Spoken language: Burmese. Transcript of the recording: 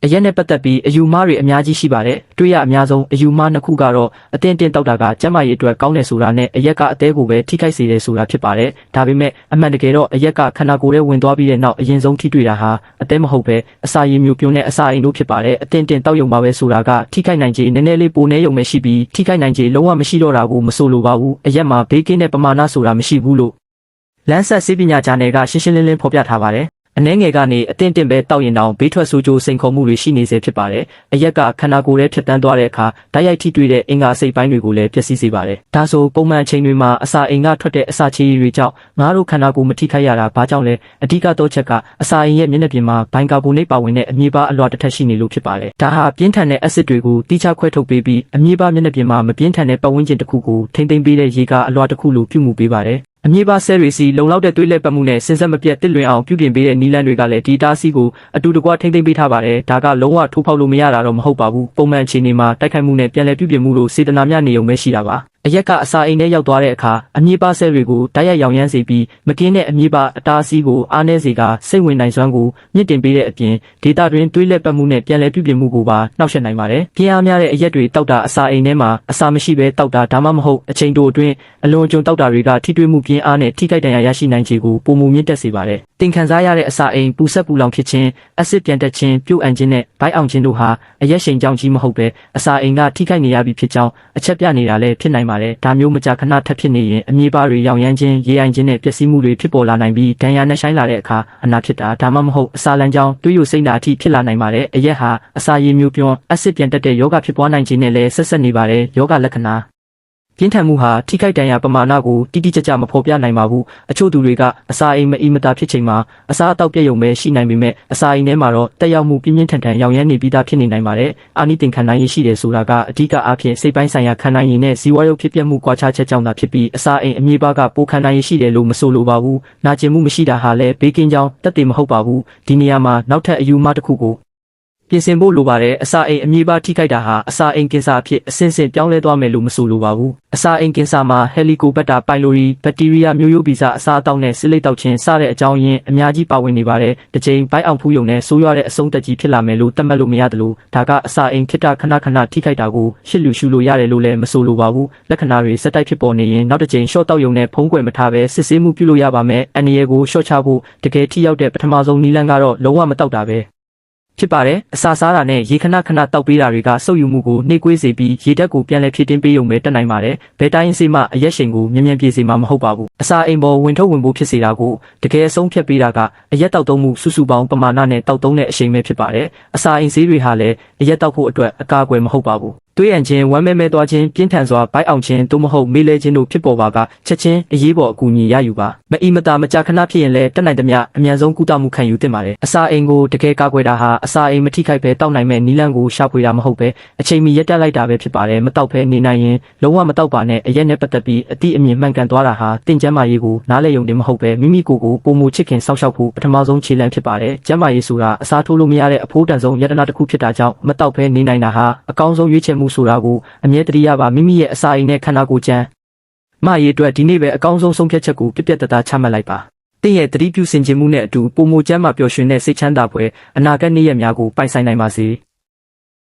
အရက်နဲ့ပတ်သက်ပြီးအယူမှားတွေအများကြီးရှိပါတယ်။တွေ့ရအများဆုံးအယူမှားနှစ်ခုကတော့အတင်းတောက်တာကကျန်းမာရေးအတွက်ကောင်းတယ်ဆိုတာနဲ့အရက်ကအသေးကိုပဲထိခိုက်စေတယ်ဆိုတာဖြစ်ပါတယ်။ဒါပေမဲ့အမှန်တကယ်တော့အရက်ကခန္ဓာကိုယ်ထဲဝင်သွားပြီးတဲ့နောက်အရင်ဆုံးထိတွေ့တာဟာအသေးမဟုတ်ပဲအစာရည်မျိုးပြုံးနဲ့အစာအိမ်တို့ဖြစ်ပါတယ်။အတင်းတောက်ရုံပါပဲဆိုတာကထိခိုက်နိုင်ခြေနည်းနည်းလေးပိုနေရုံပဲရှိပြီးထိခိုက်နိုင်ခြေလုံးဝမရှိတော့တာကိုမဆိုလိုပါဘူး။အရက်မှာဘေးကင်းတဲ့ပမာဏဆိုတာမရှိဘူးလို့လမ်းဆက်ဆေးပညာဂျာနယ်ကရှင်းရှင်းလင်းလင်းဖော်ပြထားပါတယ်။အနှဲငယ်ကနေအတင်းပဲတောက်ရင်တောင်ဘေးထွက်ဆိုးကျိုးစိန်ခေါ်မှုတွေရှိနေစေဖြစ်ပါတယ်။အရက်ကခန္ဓာကိုယ်ထဲဖြတ်တန်းသွားတဲ့အခါဓာတ်ရိုက်ထိတွေ့တဲ့အင်္ဂါစိတ်ပိုင်းတွေကိုလည်းပျက်စီးစေပါတယ်။ဒါဆိုပုံမှန်အချိန်တွေမှာအစာအိမ်ကထွက်တဲ့အစာချေရည်တွေကြောင့်ငါတို့ခန္ဓာကိုယ်မထိခိုက်ရတာဘာကြောင့်လဲအဓိကတော့ချက်ကအစာအိမ်ရဲ့မျက်နှာပြင်မှာဘိုင်ကာဘိုနိတ်ပါဝင်တဲ့အမြေပါအလွှာတစ်ထပ်ရှိနေလို့ဖြစ်ပါတယ်။ဒါဟာပြင်းထန်တဲ့အက်ဆစ်တွေကိုတိကျခွဲထုတ်ပေးပြီးအမြေပါမျက်နှာပြင်မှာမပြင်းထန်တဲ့ပတ်ဝန်းကျင်တစ်ခုကိုထိမ့်သိမ်းပေးတဲ့ရေကာအလွှာတစ်ခုလိုပြုမှုပေးပါတယ်။အမြေပါဆဲတွေစီလုံလောက်တဲ့သွေးလက်ပတ်မှုနဲ့စင်ဆက်မပြတ်တစ်လွင်အောင်ပြုပြင်ပေးတဲ့နီလန်းတွေကလည်းဒီတားစီကိုအတူတကွထိမ့်သိမ်းပေးထားပါတယ်။ဒါကလုံးဝထိုးဖောက်လို့မရတာတော့မဟုတ်ပါဘူး။ပုံမှန်အခြေအနေမှာတိုက်ခိုက်မှုနဲ့ပြန်လည်ပြုပြင်မှုလို့စေတနာမျှနေုံပဲရှိတာပါ။အရက်ကအစာအိမ်ထဲရောက်သွားတဲ့အခါအမြေပါဆဲတွေကိုတိုက်ရိုက်ရောင်ရမ်းစေပြီးမကင်းတဲ့အမြေပါအတားအဆီးကိုအားနည်းစေကစိတ်ဝင်နိုင်စွမ်းကိုမြင့်တင်ပေးတဲ့အပြင်ဒေတာတွင်သွေးလက်ပတ်မှုနဲ့ပြန်လည်ပြုပြင်မှုကိုပါနှောက်ယှက်နိုင်ပါတယ်။ပြင်းအားများတဲ့အရက်တွေတောက်တာအစာအိမ်ထဲမှာအစာမရှိဘဲတောက်တာဒါမှမဟုတ်အချိန်တိုအတွင်းအလွန်အကျွံတောက်တာတွေကထိတွေ့မှုပြင်းအားနဲ့ထိခိုက်ဒဏ်ရာရရှိနိုင်ခြေကိုပုံမှုမြင့်တက်စေပါတယ်။တင်ခံစားရတဲ့အစာအိမ်ပူဆက်ပူလောင်ဖြစ်ခြင်းအက်ဆစ်ပြန်တက်ခြင်းပြုတ်အန်ခြင်းနဲ့ဘိုက်အောင်ခြင်းတို့ဟာအရက်ရှိန်ကြောင့်ကြီးမဟုတ်ပဲအစာအိမ်ကထိခိုက်နေရပြီဖြစ်ကြောင်းအချက်ပြနေတာလည်းဖြစ်နိုင်ပါတယ်။ဒါမျိုးမကြာခဏထပ်ဖြစ်နေရင်အမြေပါတွေရောင်ရမ်းခြင်းရေအိုင်ခြင်းနဲ့ပျက်စီးမှုတွေဖြစ်ပေါ်လာနိုင်ပြီးဒဏ်ရာနဲ့ဆိုင်လာတဲ့အခါအနာဖြစ်တာဒါမှမဟုတ်အစာလမ်းကြောင်းတွေးရစိမ့်တာအထိဖြစ်လာနိုင်ပါတယ်။အရက်ဟာအစာရည်မျိုးပြုံးအက်ဆစ်ပြန်တက်တဲ့ယောဂဖြစ်ပွားနိုင်ခြင်းနဲ့လည်းဆက်နေပါတယ်။ယောဂလက္ခဏာပြင်းထန်မှုဟာထိခိုက်ဒဏ်ရာပမာဏကိုတိတိကျကျမဖော်ပြနိုင်ပါဘူး။အချို့သူတွေကအစာအိမ်မအီမတာဖြစ်ချိန်မှာအစာအသောက်ပြည့်ရုံပဲရှိနိုင်ပေမဲ့အစာအိမ်ထဲမှာတော့တက်ရောက်မှုပြင်းပြင်းထန်ထန်ရောင်ရမ်းနေပြီးသားဖြစ်နေနိုင်ပါတယ်။အာနိသင်ခံနိုင်ရရှိတယ်ဆိုတာကအဓိကအားဖြင့်စိတ်ပိုင်းဆိုင်ရာခံနိုင်ရည်နဲ့ဇီဝရုပ်ဖြစ်ပျက်မှုကွာခြားချက်ကြောင့်သာဖြစ်ပြီးအစာအိမ်အမြေပါကပိုခံနိုင်ရရှိတယ်လို့မဆိုလိုပါဘူး။နာကျင်မှုမရှိတာဟာလည်းဘေးကင်းကြောင်းတက်တယ်မဟုတ်ပါဘူး။ဒီနေရာမှာနောက်ထပ်အယူမှားတစ်ခုကိုပြင်ဆင်ဖို့လိုပါတယ်အစာအိမ်အမြေပါထိခိုက်တာဟာအစာအိမ်ကင်ဆာအဖြစ်အဆင့်ဆင့်ပြောင်းလဲသွားမယ်လို့မဆိုလိုပါဘူးအစာအိမ်ကင်ဆာမှာဟယ်လီကိုဘက်တာပိုင်လိုရီဘက်တီးရီးယားမျိုးရိုးဗီဇအစာအသောက်နဲ့ဆေးလိပ်တောက်ခြင်းစတဲ့အကြောင်းရင်းအများကြီးပါဝင်နေပါတယ်တစ်ချိန်ဘိုက်အောင်ဖူးယုံနဲ့ဆိုးရွားတဲ့အဆုံးသက်ကြီးဖြစ်လာမယ်လို့သတ်မှတ်လို့မရတယ်လို့ဒါကအစာအိမ်ဖြစ်တာခဏထိခိုက်တာကိုရှစ်လူရှုလို့ရတယ်လို့လည်းမဆိုလိုပါဘူးလက္ခဏာတွေစက်တိုက်ဖြစ်ပေါ်နေရင်နောက်တစ်ချိန်ရှော့တောက်ယုံနဲ့ဖုံးကွယ်မထားပဲစစ်ဆေးမှုပြုလို့ရပါမယ်အန်ရီယယ်ကိုရှော့ချဖို့တကယ်ထိရောက်တဲ့ပထမဆုံးနည်းလမ်းကတော့လုံးဝမတောက်တာပဲဖြစ်ပါတယ်အစာစားတာနဲ့ရေခဏတောက်ပေးတာတွေကစုပ်ယူမှုကိုနှိကွေးစေပြီးရေဓာတ်ကိုပြန်လည်ဖြည့်တင်းပေးရုံပဲတက်နိုင်ပါတယ်ဘယ်တိုင်းစေမှအရက်ရှိန်ကိုမြန်ပြေစေမှာမဟုတ်ပါဘူးအစာအိမ်ပေါ်ဝင်ထုတ်ဝင်ဖို့ဖြစ်စေတာကိုတကယ်အဆုံးဖြတ်ပေးတာကအရက်တောက်သုံးမှုစုစုပေါင်းပမာဏနဲ့တောက်သုံးတဲ့အရှိန်ပဲဖြစ်ပါတယ်အစာအိမ်ဈေးတွေဟာလည်းအရက်တောက်ဖို့အတွက်အကာအကွယ်မဟုတ်ပါဘူးတွေးရန်ခြင်းဝမ်းမဲသွားခြင်းပြင်းထန်စွာဘိုက်အောင်ခြင်းသို့မဟုတ်မေးလဲခြင်းတို့ဖြစ်ပေါ်ပါကချက်ချင်းအရေးပေါ်အကူအညီရယူပါမအီမတာမကြာခဏဖြစ်ရင်လည်းတက်နိုင်သမျှအမြန်ဆုံးကုသမှုခံယူသင့်ပါတယ်အစာအိမ်ကိုတကယ်ကာကွယ်တာဟာအစာအိမ်မထိခိုက်ပဲတောက်နိုင်မဲ့နီလန်းကိုရှာဖွေတာမဟုတ်ပဲအချိန်မီရက်တက်လိုက်တာပဲဖြစ်ပါတယ်မတောက်ဖဲနေနိုင်ရင်လုံးဝမတောက်ပါနဲ့အရက်နဲ့ပတ်သက်ပြီးအတိအမြင်မှန်ကန်သွားတာဟာတင့်ကျမ်းမာရေးကိုနားလည်ရုံတင်မဟုတ်ပဲမိမိကိုယ်ကိုပုံမချစ်ခင်စောင့်ရှောက်ဖို့ပထမဆုံးခြေလှမ်းဖြစ်ပါတယ်ကျမ်းမာရေးဆိုတာအစားထိုးလို့မရတဲ့အဖိုးတန်ဆုံးယတနာတစ်ခုဖြစ်တာကြောင့်မတောက်ဖဲနေနိုင်တာဟာအကောင်းဆုံးရွေးချယ်မှုဆိုတာကိုအမြဲတရပါမိမိရဲ့အစာအိမ်နဲ့ခန္ဓာကိုယ်ကျန်းမာရေးအတွက်ဒီနေ့ပဲအကောင်းဆုံးဆုံးဖြတ်ချက်ကိုပြတ်တသားချမှတ်လိုက်ပါတင့်ရဲ့တတိပြုစင်ခြင်းမှုနဲ့အတူပုံမကျမ်းမှာပျော်ရွှင်တဲ့စိတ်ချမ်းသာဖွယ်အနာဂတ်နေ့ရက်များကိုပိုင်ဆိုင်နိုင်ပါစေ။